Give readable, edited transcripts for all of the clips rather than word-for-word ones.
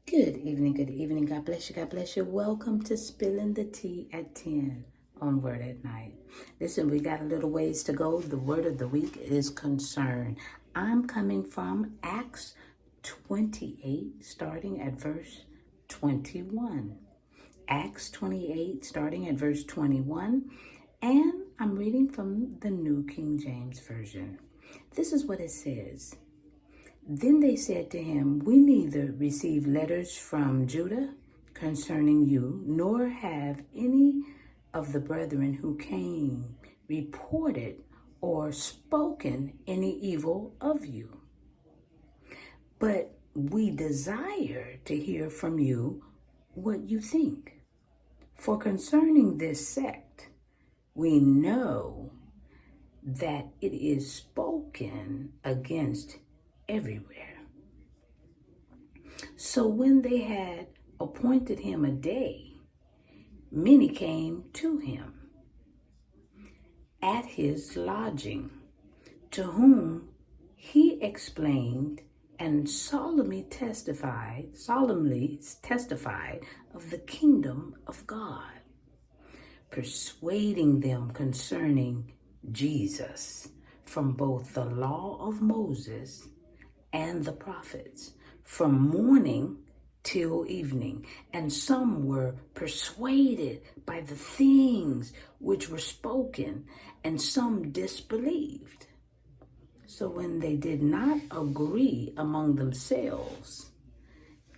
Good evening, good evening. God bless you, God bless you. Welcome to Spilling the Tea at 10 on Word at Night. Listen, we got a little ways to go. The word of the week is concern. I'm coming from Acts 28, starting at verse 21. Acts 28, starting at verse 21. And I'm reading from the New King James Version. This is what it says. Then they said to him, we neither receive letters from Judah concerning you, nor have any of the brethren who came reported or spoken any evil of you. But we desire to hear from you what you think. For concerning this sect, we know that it is spoken against everywhere. So when they had appointed him a day, many came to him at his lodging, to whom he explained and solemnly testified of the kingdom of God, persuading them concerning Jesus from both the law of Moses and the prophets, from morning till evening. And some were persuaded by the things which were spoken, and some disbelieved. So when they did not agree among themselves,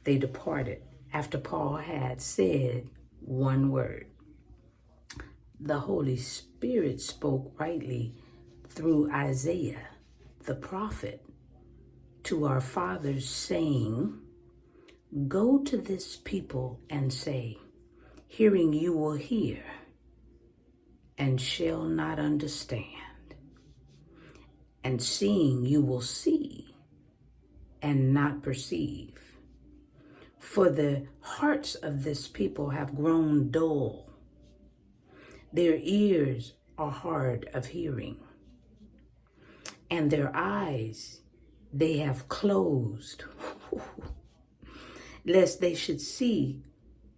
they departed after Paul had said one word. The Holy Spirit spoke rightly through Isaiah, the prophet, to our fathers, saying, go to this people and say, hearing you will hear and shall not understand, and seeing you will see and not perceive. For the hearts of this people have grown dull. Their ears are hard of hearing, and their eyes they have closed, lest they should see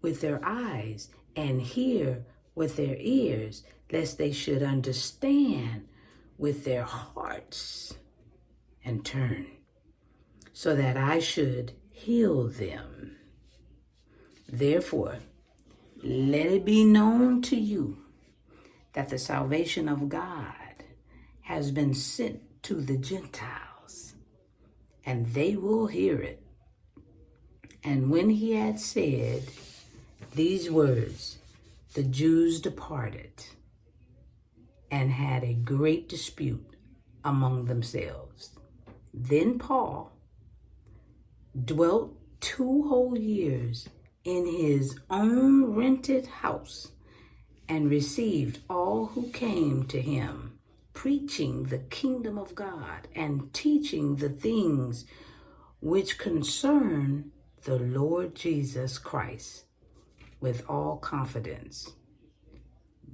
with their eyes and hear with their ears, lest they should understand with their hearts and turn, so that I should heal them. Therefore, let it be known to you that the salvation of God has been sent to the Gentiles, and they will hear it. And when he had said these words, the Jews departed and had a great dispute among themselves. Then Paul dwelt 2 whole years in his own rented house, and received all who came to him, preaching the kingdom of God and teaching the things which concern the Lord Jesus Christ with all confidence,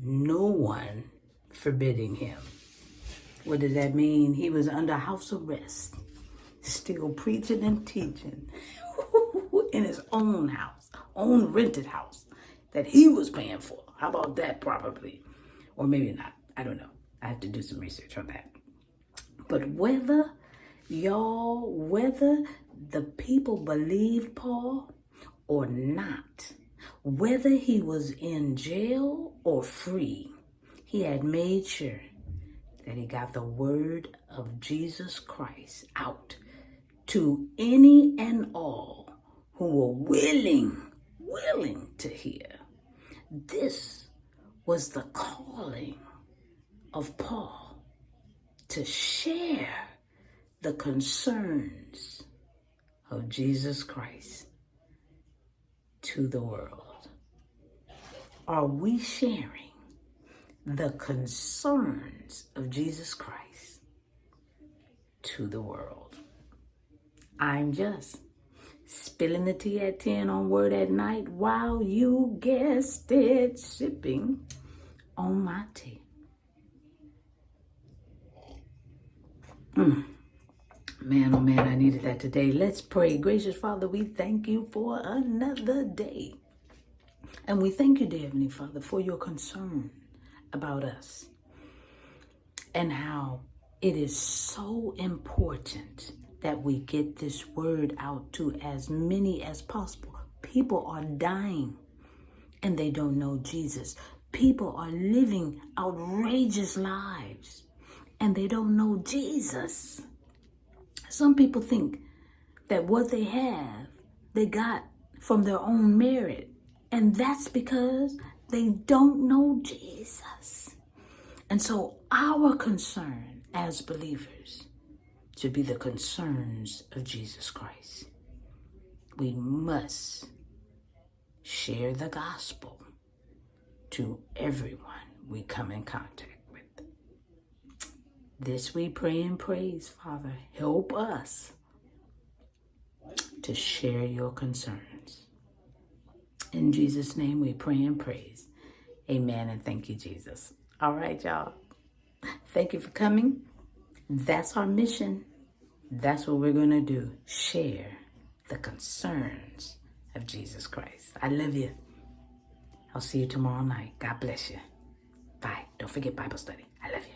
no one forbidding him. What did that mean? He was under house arrest, still preaching and teaching in his own house, own rented house that he was paying for. How about that? Probably, or maybe not. I don't know. I have to do some research on that. But whether the people believed Paul or not, whether he was in jail or free, he had made sure that he got the word of Jesus Christ out to any and all who were willing to hear. This was the calling of Paul, to share the concerns of Jesus Christ to the world. Are we sharing the concerns of Jesus Christ to the world? I'm just spilling the tea at 10 on Word at Night, while you guessed it, sipping on my tea. Man, oh man, I needed that today. Let's pray. Gracious Father, we thank you for another day. And we thank you, dear Heavenly Father, for your concern about us and how it is so important that we get this word out to as many as possible. People are dying and they don't know Jesus. People are living outrageous lives and they don't know Jesus. Some people think that what they have, they got from their own merit. And that's because they don't know Jesus. And so our concern as believers should be the concerns of Jesus Christ. We must share the gospel to everyone we come in contact with. This we pray and praise, Father. Help us to share your concerns. In Jesus' name we pray and praise. Amen and thank you, Jesus. All right, y'all. Thank you for coming. That's our mission. That's what we're going to do. Share the concerns of Jesus Christ. I love you. I'll see you tomorrow night. God bless you. Bye. Don't forget Bible study. I love you.